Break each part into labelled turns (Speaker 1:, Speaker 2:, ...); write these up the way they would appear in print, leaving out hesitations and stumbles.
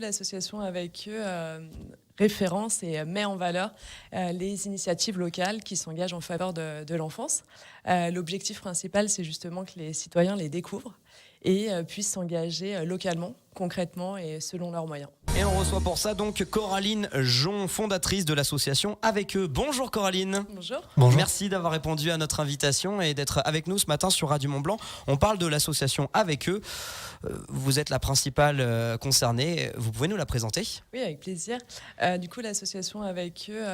Speaker 1: L'association avec eux référence et met en valeur les initiatives locales qui s'engagent en faveur de l'enfance. L'objectif principal, c'est justement que les citoyens les découvrent et puissent s'engager localement, concrètement et selon leurs moyens.
Speaker 2: Et on reçoit pour ça donc Coraline Jon, fondatrice de l'association Avec eux. Bonjour Coraline.
Speaker 1: Bonjour.
Speaker 2: Bonjour. Merci d'avoir répondu à notre invitation et d'être avec nous ce matin sur Radio Mont Blanc. On parle de l'association Avec eux. Vous êtes la principale concernée. Vous pouvez nous la présenter ?
Speaker 1: Oui, avec plaisir. Du coup, l'association Avec eux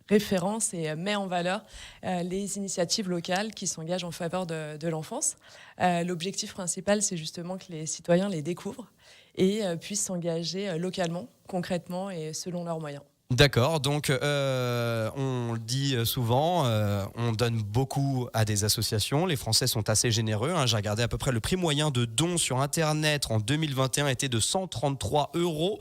Speaker 1: référence et met en valeur les initiatives locales qui s'engagent en faveur de l'enfance. L'objectif principal, c'est justement que les citoyens les découvrent et puissent s'engager localement, concrètement et selon leurs moyens.
Speaker 2: D'accord, donc on le dit souvent, on donne beaucoup à des associations, les Français sont assez généreux, J'ai regardé à peu près le prix moyen de dons sur Internet en 2021 était de 133 €.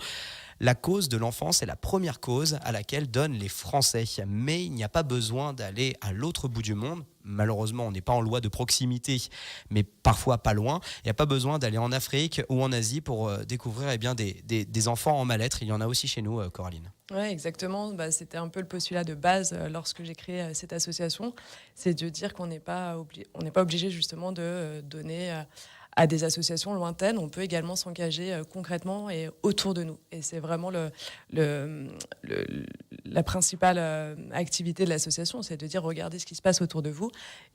Speaker 2: La cause de l'enfance est la première cause à laquelle donnent les Français. Mais il n'y a pas besoin d'aller à l'autre bout du monde. Malheureusement, on n'est pas en loi de proximité, mais parfois pas loin. Il n'y a pas besoin d'aller en Afrique ou en Asie pour découvrir des enfants en mal-être. Il y en a aussi chez nous, Coraline.
Speaker 1: Oui, exactement. C'était un peu le postulat de base lorsque j'ai créé cette association. C'est de dire qu'on n'est pas obligé justement de donner à des associations lointaines. On peut également s'engager concrètement et autour de nous. Et c'est vraiment la principale activité de l'association, c'est de dire regardez ce qui se passe autour de vous.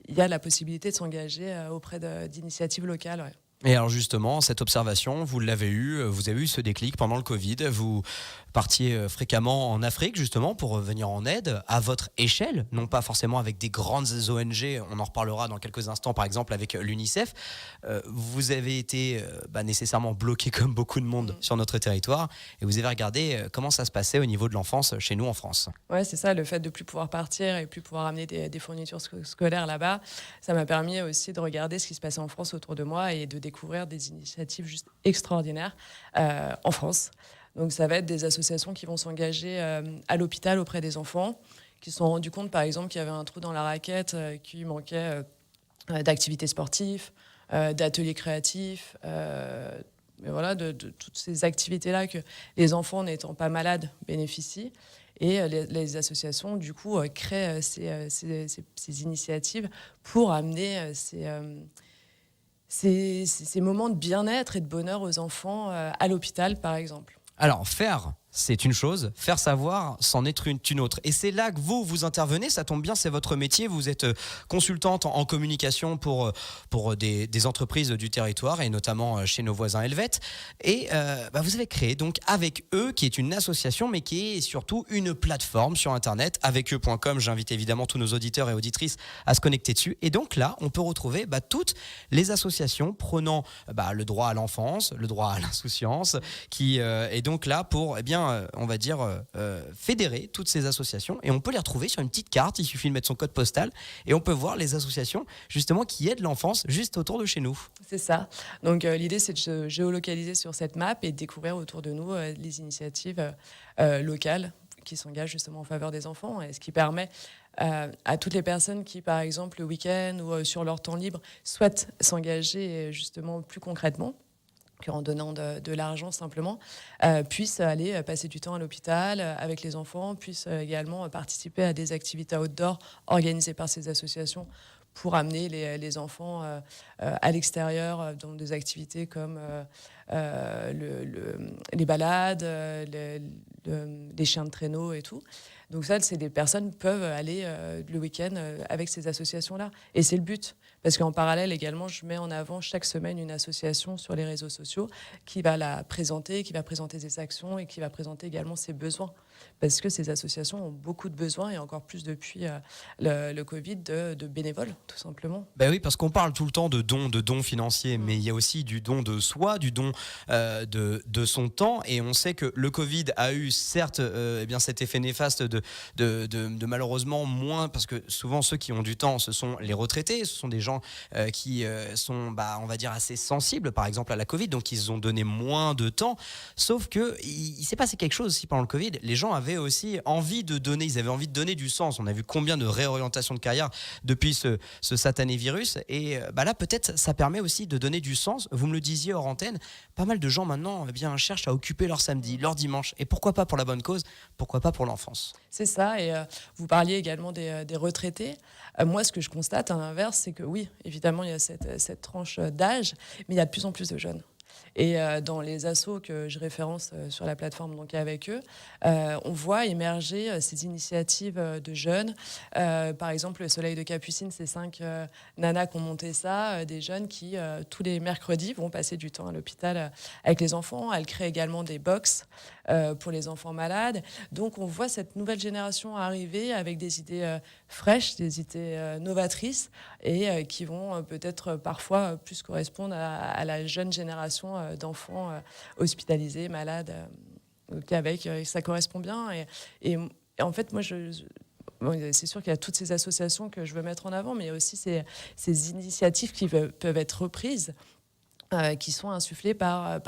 Speaker 1: Il y a la possibilité de s'engager auprès d'initiatives locales. Ouais.
Speaker 2: Et alors justement, cette observation, vous l'avez eue, vous avez eu ce déclic pendant le Covid. Vous partiez fréquemment en Afrique justement pour venir en aide à votre échelle, non pas forcément avec des grandes ONG, on en reparlera dans quelques instants par exemple avec l'UNICEF. Vous avez été nécessairement bloqué comme beaucoup de monde sur notre territoire et vous avez regardé comment ça se passait au niveau de l'enfance chez nous en France.
Speaker 1: Ouais, c'est ça, le fait de plus pouvoir partir et plus pouvoir amener des fournitures scolaires là-bas, ça m'a permis aussi de regarder ce qui se passait en France autour de moi et de découvrir des initiatives juste extraordinaires en France. Donc ça va être des associations qui vont s'engager à l'hôpital auprès des enfants, qui se sont rendus compte par exemple qu'il y avait un trou dans la raquette, qu'il manquait d'activités sportives, d'ateliers créatifs, mais voilà, de toutes ces activités-là que les enfants n'étant pas malades bénéficient. Et les associations, du coup, créent ces initiatives pour amener ces moments de bien-être et de bonheur aux enfants à l'hôpital, par exemple.
Speaker 2: Alors, faire, c'est une chose, faire savoir, c'en est une autre. Et c'est là que vous intervenez, ça tombe bien, c'est votre métier. Vous êtes consultante en communication pour des entreprises du territoire et notamment chez nos voisins helvètes. Et vous avez créé donc Avec eux, qui est une association, mais qui est surtout une plateforme sur Internet, aveceux.com. J'invite évidemment tous nos auditeurs et auditrices à se connecter dessus. Et donc là, on peut retrouver toutes les associations prenant le droit à l'enfance, le droit à l'insouciance, qui est donc là pour, on va dire, fédérer toutes ces associations et on peut les retrouver sur une petite carte, il suffit de mettre son code postal et on peut voir les associations justement qui aident l'enfance juste autour de chez nous.
Speaker 1: C'est ça. Donc l'idée c'est de se géolocaliser sur cette map et de découvrir autour de nous les initiatives locales qui s'engagent justement en faveur des enfants et ce qui permet à toutes les personnes qui par exemple le week-end ou sur leur temps libre souhaitent s'engager justement plus concrètement en donnant de l'argent simplement, puissent aller passer du temps à l'hôpital avec les enfants, puissent également participer à des activités outdoor organisées par ces associations pour amener les enfants à l'extérieur dans des activités comme les balades, les chiens de traîneau et tout. Donc ça, c'est des personnes qui peuvent aller le week-end avec ces associations-là. Et c'est le but. Parce qu'en parallèle, également, je mets en avant chaque semaine une association sur les réseaux sociaux qui va la présenter, qui va présenter ses actions et qui va présenter également ses besoins. Parce que ces associations ont beaucoup de besoins et encore plus depuis le Covid de bénévoles, tout simplement.
Speaker 2: Oui, parce qu'on parle tout le temps de dons financiers, mais il y a aussi du don de soi, du don de son temps. Et on sait que le Covid a eu certes cet effet néfaste de malheureusement moins, parce que souvent ceux qui ont du temps, ce sont les retraités, ce sont des gens qui sont, on va dire, assez sensibles, par exemple, à la Covid, donc ils ont donné moins de temps. Sauf que il s'est passé quelque chose aussi pendant le Covid. Les gens gens avaient aussi envie de donner, ils avaient envie de donner du sens. On a vu combien de réorientations de carrière depuis ce satané virus. Et là, peut-être, ça permet aussi de donner du sens. Vous me le disiez hors antenne, pas mal de gens maintenant cherchent à occuper leur samedi, leur dimanche. Et pourquoi pas pour la bonne cause, pourquoi pas pour l'enfance.
Speaker 1: C'est ça, et vous parliez également des retraités. Moi, ce que je constate, à l'inverse, c'est que oui, évidemment, il y a cette tranche d'âge, mais il y a de plus en plus de jeunes. Et dans les assos que je référence sur la plateforme, donc avec eux, on voit émerger ces initiatives de jeunes. Par exemple, le Soleil de Capucine, c'est 5 nanas qui ont monté ça, des jeunes qui, tous les mercredis, vont passer du temps à l'hôpital avec les enfants. Elles créent également des box pour les enfants malades. Donc, on voit cette nouvelle génération arriver avec des idées fraîches, des idées novatrices et qui vont peut-être parfois plus correspondre à la jeune génération d'enfants hospitalisés, malades, ça correspond bien. Et en fait, moi, c'est sûr qu'il y a toutes ces associations que je veux mettre en avant, mais il y a aussi ces initiatives qui peuvent être reprises, qui sont insufflées par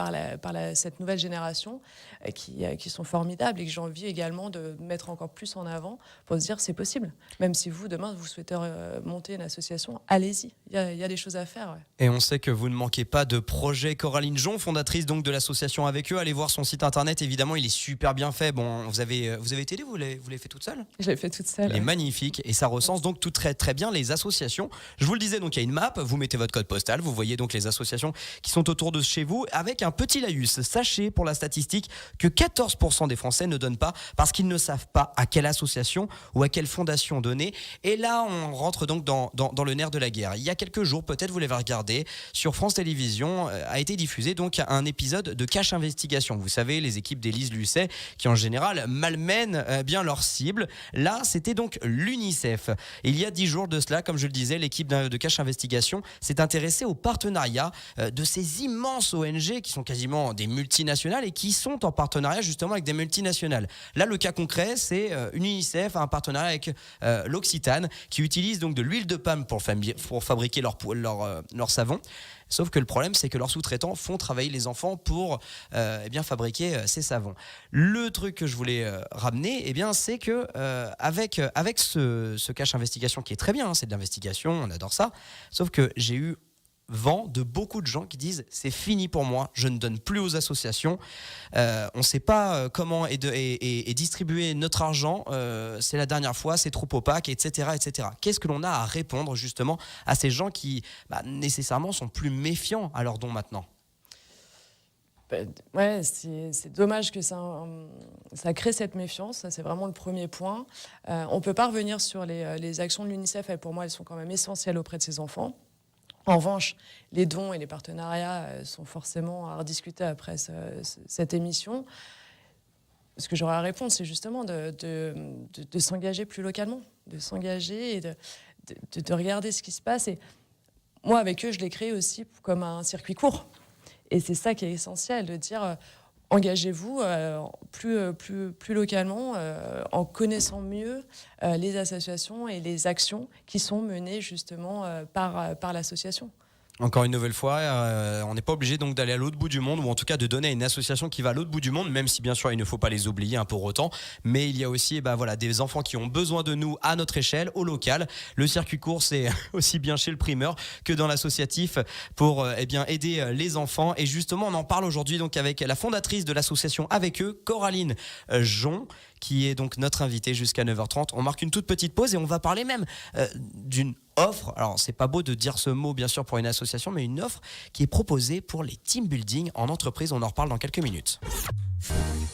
Speaker 1: cette nouvelle génération, qui sont formidables et que j'ai envie également de mettre encore plus en avant pour se dire c'est possible. Même si vous, demain, vous souhaitez monter une association, allez-y, il y a des choses à faire. Ouais.
Speaker 2: Et on sait que vous ne manquez pas de projets. Coraline Jon, fondatrice donc de l'association Avec eux, allez voir son site internet, évidemment, il est super bien fait. Bon, vous avez été aidé, vous l'avez fait toute seule ?
Speaker 1: Je l'ai fait toute seule.
Speaker 2: Il est magnifique et ça recense donc tout très très bien les associations. Je vous le disais, donc il y a une map, vous mettez votre code postal, vous voyez donc les associations qui sont autour de chez vous avec un petit laïus. Sachez pour la statistique que 14% des Français ne donnent pas parce qu'ils ne savent pas à quelle association ou à quelle fondation donner. Et là, on rentre donc dans le nerf de la guerre. Il y a quelques jours, peut-être vous l'avez regardé, sur France Télévisions, a été diffusé donc un épisode de Cache Investigation. Vous savez, les équipes d'Élise Lucet qui en général malmènent bien leurs cibles. Là, c'était donc l'UNICEF. Et il y a 10 jours de cela, comme je le disais, l'équipe de Cache Investigation s'est intéressée au partenariat de ces immenses ONG qui sont quasiment des multinationales et qui sont en partenariat justement avec des multinationales. Là, le cas concret, c'est UNICEF a un partenariat avec l'Occitane qui utilise donc de l'huile de palme pour fabriquer leur savon. Sauf que le problème, c'est que leurs sous-traitants font travailler les enfants pour fabriquer ces savons. Le truc que je voulais ramener, c'est que avec ce cache investigation qui est très bien, c'est de l'investigation, on adore ça. Sauf que j'ai eu vent de beaucoup de gens qui disent c'est fini pour moi, je ne donne plus aux associations, on ne sait pas comment et distribuer notre argent, c'est la dernière fois, c'est trop opaque, etc. etc. Qu'est-ce que l'on a à répondre justement à ces gens qui nécessairement sont plus méfiants à leurs dons maintenant ?
Speaker 1: Ouais, c'est dommage que ça crée cette méfiance. Ça, c'est vraiment le premier point. On ne peut pas revenir sur les actions de l'UNICEF. Pour moi, elles sont quand même essentielles auprès de ces enfants. En revanche, les dons et les partenariats sont forcément à rediscuter après cette émission. Ce que j'aurais à répondre, c'est justement de s'engager plus localement, de s'engager et de regarder ce qui se passe. Et moi, avec eux, je l'ai créé aussi comme un circuit court. Et c'est ça qui est essentiel, de dire engagez-vous plus localement, en connaissant mieux les associations et les actions qui sont menées justement par l'association.
Speaker 2: Encore une nouvelle fois, on n'est pas obligé donc d'aller à l'autre bout du monde, ou en tout cas de donner à une association qui va à l'autre bout du monde, même si bien sûr il ne faut pas les oublier pour autant. Mais il y a aussi des enfants qui ont besoin de nous à notre échelle, au local. Le circuit court, c'est aussi bien chez le primeur que dans l'associatif pour aider les enfants. Et justement, on en parle aujourd'hui donc avec la fondatrice de l'association Avec eux, Coraline Jon, qui est donc notre invitée jusqu'à 9h30. On marque une toute petite pause et on va parler même d'une offre. Alors, c'est pas beau de dire ce mot, bien sûr, pour une association, mais une offre qui est proposée pour les team building en entreprise. On en reparle dans quelques minutes.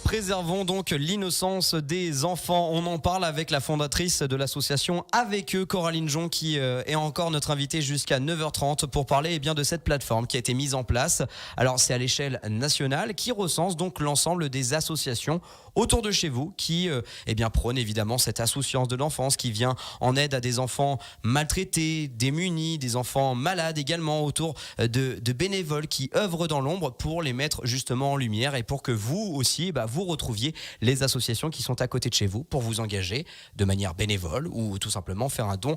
Speaker 2: Préservons donc l'innocence des enfants. On en parle avec la fondatrice de l'association Avec eux, Coraline Jon, qui est encore notre invitée jusqu'à 9h30 pour parler de cette plateforme qui a été mise en place. Alors, c'est à l'échelle nationale qui recense donc l'ensemble des associations autour de chez vous qui prônent évidemment cette insouciance de l'enfance, qui vient en aide à des enfants maltraités, démunis, des enfants malades également, autour de bénévoles qui œuvrent dans l'ombre pour les mettre justement en lumière et pour que vous aussi vous retrouviez les associations qui sont à côté de chez vous pour vous engager de manière bénévole ou tout simplement faire un don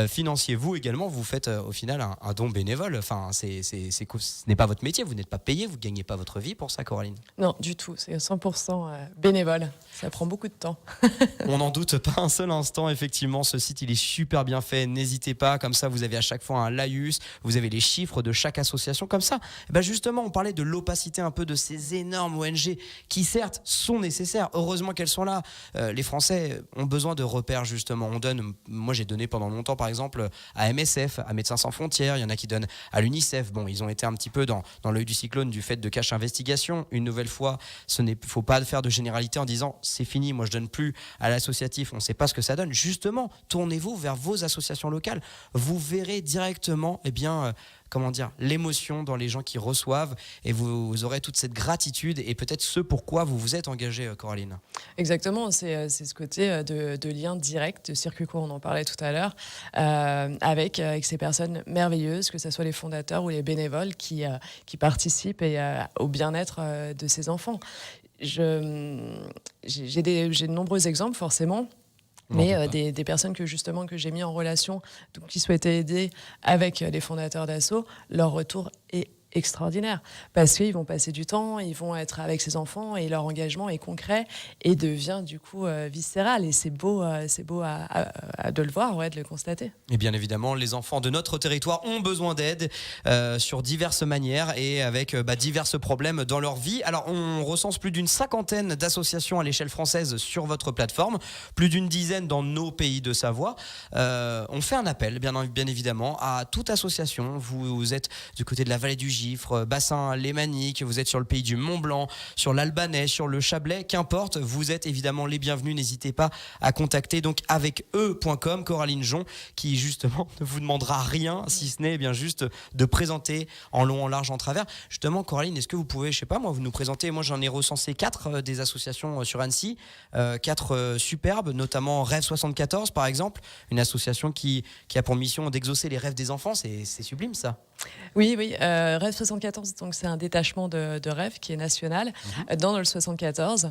Speaker 2: financier. Vous également, vous faites au final un don bénévole. Enfin, ce n'est pas votre métier, vous n'êtes pas payé, vous ne gagnez pas votre vie pour ça, Coraline.
Speaker 1: Non, du tout, c'est 100% bénévole. Ça prend beaucoup de temps.
Speaker 2: On n'en doute pas un seul instant, effectivement. Ce site, il est super bien fait. N'hésitez pas. Comme ça, vous avez à chaque fois un laïus. Vous avez les chiffres de chaque association. Comme ça, justement, on parlait de l'opacité un peu de ces énormes ONG qui, certes, sont nécessaires. Heureusement qu'elles sont là. Les Français ont besoin de repères, justement. Moi, j'ai donné pendant longtemps, par exemple, à MSF, à Médecins Sans Frontières. Il y en a qui donnent à l'UNICEF. Bon, ils ont été un petit peu dans l'œil du cyclone du fait de Cache Investigation. Une nouvelle fois, faut pas faire de généralité en disant c'est fini, moi je donne plus à l'associatif, on ne sait pas ce que ça donne. Justement, tournez-vous vers vos associations locales. Vous verrez directement l'émotion dans les gens qui reçoivent et vous aurez toute cette gratitude et peut-être ce pourquoi vous vous êtes engagée, Coraline.
Speaker 1: Exactement, c'est ce côté de lien direct, de circuit court, on en parlait tout à l'heure, avec ces personnes merveilleuses, que ce soit les fondateurs ou les bénévoles qui participent au bien-être de ces enfants. J'ai de nombreux exemples, forcément. Mais des personnes que j'ai mis en relation, donc, qui souhaitaient aider avec les fondateurs d'Asso, leur retour est extraordinaire parce qu'ils vont passer du temps, ils vont être avec ces enfants et leur engagement est concret et devient du coup viscéral et c'est beau de le voir, de le constater.
Speaker 2: Et bien évidemment, les enfants de notre territoire ont besoin d'aide sur diverses manières et avec divers problèmes dans leur vie. Alors on recense plus d'une 50aine d'associations à l'échelle française sur votre plateforme, plus d'une dizaine dans nos pays de Savoie. On fait un appel bien évidemment à toute association. Vous êtes du côté de la vallée du Gifre, bassin lémanique, vous êtes sur le pays du Mont-Blanc, sur l'Albanais, sur le Chablais, qu'importe, vous êtes évidemment les bienvenus. N'hésitez pas à contacter donc avec eux.com Coraline Jon qui justement ne vous demandera rien si ce n'est bien juste de présenter en long, en large, en travers. Justement, Coraline, est-ce que vous pouvez, vous nous présenter? Moi, j'en ai recensé 4 des associations sur Annecy, 4 superbes, notamment Rêve 74 par exemple, une association qui a pour mission d'exaucer les rêves des enfants. C'est sublime ça.
Speaker 1: Oui, Rêve 74, donc c'est un détachement de Rêve qui est national dans le 74,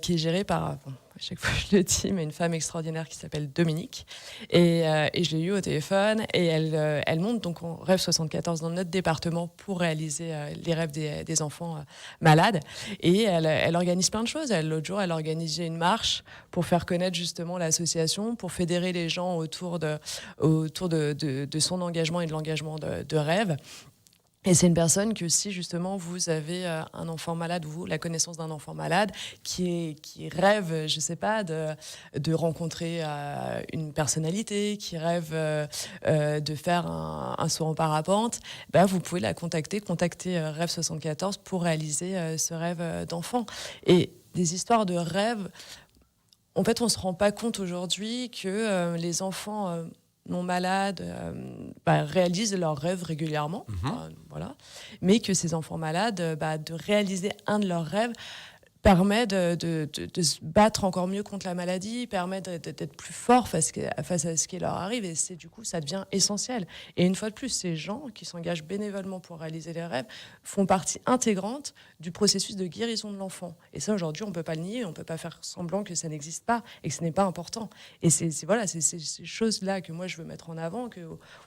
Speaker 1: qui est géré par, à chaque fois je le dis, mais une femme extraordinaire qui s'appelle Dominique. Et je l'ai eu au téléphone et elle monte donc en Rêve 74 dans notre département pour réaliser les rêves des enfants malades. Et elle organise plein de choses. L'autre jour, elle a organisé une marche pour faire connaître justement l'association, pour fédérer les gens autour de son engagement et de l'engagement de Rêve. Et c'est une personne que si justement vous avez un enfant malade ou la connaissance d'un enfant malade qui rêve, je sais pas, de rencontrer une personnalité, qui rêve de faire un saut en parapente, vous pouvez la contacter Rêve 74 pour réaliser ce rêve d'enfant. Et des histoires de rêve, en fait, on se rend pas compte aujourd'hui que les enfants non malades réalisent leurs rêves régulièrement, mais que ces enfants malades, de réaliser un de leurs rêves permet de se battre encore mieux contre la maladie, permet d'être plus fort face à ce qui leur arrive, et du coup ça devient essentiel. Et une fois de plus, ces gens qui s'engagent bénévolement pour réaliser les rêves font partie intégrante du processus de guérison de l'enfant. Et ça, aujourd'hui, on ne peut pas le nier, on ne peut pas faire semblant que ça n'existe pas et que ce n'est pas important. Et c'est ces choses-là que moi je veux mettre en avant,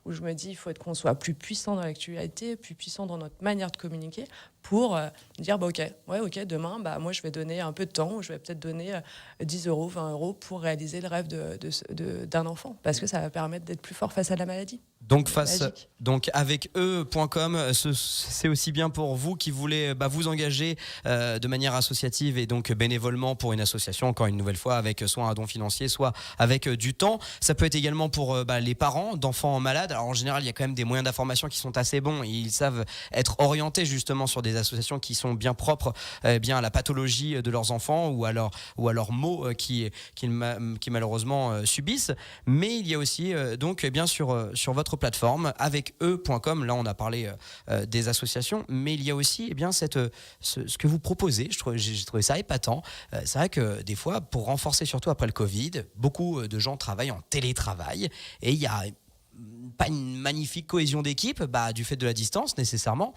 Speaker 1: où je me dis qu'on soit plus puissant dans l'actualité, plus puissant dans notre manière de communiquer, pour dire ok, demain moi je vais donner un peu de temps, ou je vais peut-être donner 10 euros, 20 euros pour réaliser le rêve d'un enfant, parce que ça va permettre d'être plus fort face à la maladie.
Speaker 2: Donc avec eux.com, c'est aussi bien pour vous qui voulez vous engager de manière associative et donc bénévolement pour une association, encore une nouvelle fois, avec soit un don financier, soit avec du temps. Ça peut être également pour les parents d'enfants malades. Alors en général, il y a quand même des moyens d'information qui sont assez bons et ils savent être orientés justement sur des associations qui sont bien propres à la pathologie de leurs enfants ou à leurs maux qui malheureusement subissent. Mais il y a aussi donc bien sur votre plateforme avec eux.com. Là, on a parlé des associations, mais il y a aussi ce que vous proposez. J'ai trouvé ça épatant. C'est vrai que des fois, pour renforcer, surtout après le Covid, beaucoup de gens travaillent en télétravail et il y a pas une magnifique cohésion d'équipe du fait de la distance nécessairement.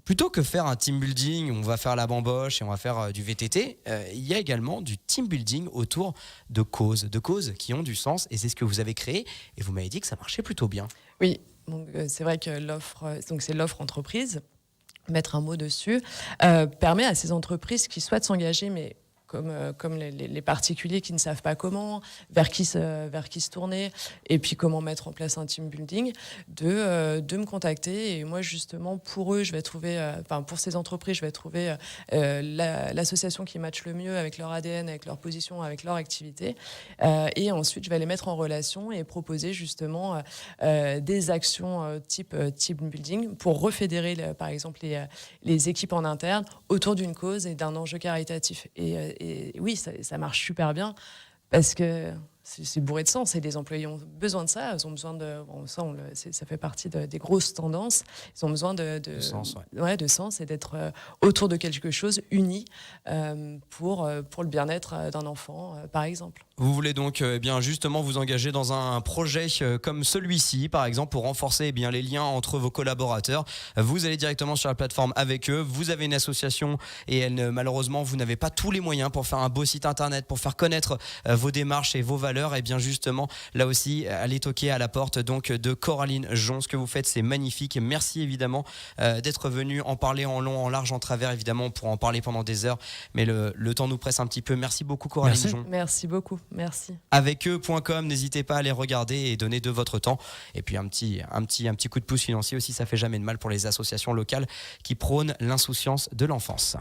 Speaker 2: Plutôt que faire un team building, on va faire la bamboche et on va faire du VTT, il y a également du team building autour de causes qui ont du sens, et c'est ce que vous avez créé, et vous m'avez dit que ça marchait plutôt bien.
Speaker 1: Oui, donc c'est vrai que c'est l'offre entreprise, mettre un mot dessus, permet à ces entreprises qui souhaitent s'engager, mais comme les particuliers qui ne savent pas comment, vers qui se tourner, et puis comment mettre en place un team building, de me contacter. Et moi, justement, pour eux, je vais trouver, pour ces entreprises, je vais trouver l'association qui matche le mieux avec leur ADN, avec leur position, avec leur activité. Et ensuite, je vais les mettre en relation et proposer justement des actions type team building pour refédérer, par exemple, les équipes en interne autour d'une cause et d'un enjeu caritatif. Et oui, ça marche super bien parce que c'est bourré de sens et les employés ont besoin de ça. Ils ont besoin ça fait partie des grosses tendances. Ils ont besoin de
Speaker 2: sens,
Speaker 1: de sens et d'être autour de quelque chose uni pour le bien-être d'un enfant, par exemple.
Speaker 2: Vous voulez donc bien justement vous engager dans un projet comme celui-ci, par exemple, pour renforcer bien les liens entre vos collaborateurs. Vous allez directement sur la plateforme avec eux. Vous avez une association et malheureusement, vous n'avez pas tous les moyens pour faire un beau site internet, pour faire connaître vos démarches et vos valeurs. Et bien justement, là aussi, allez toquer à la porte donc de Coraline Jon. Ce que vous faites, c'est magnifique. Merci évidemment d'être venu en parler en long, en large, en travers. Évidemment, on pourra en parler pendant des heures, mais le temps nous presse un petit peu. Merci beaucoup, Coraline Jon.
Speaker 1: Merci beaucoup. Merci.
Speaker 2: Avec eux.com, n'hésitez pas à les regarder et donner de votre temps. Et puis un petit coup de pouce financier aussi, ça fait jamais de mal pour les associations locales qui prônent l'insouciance de l'enfance.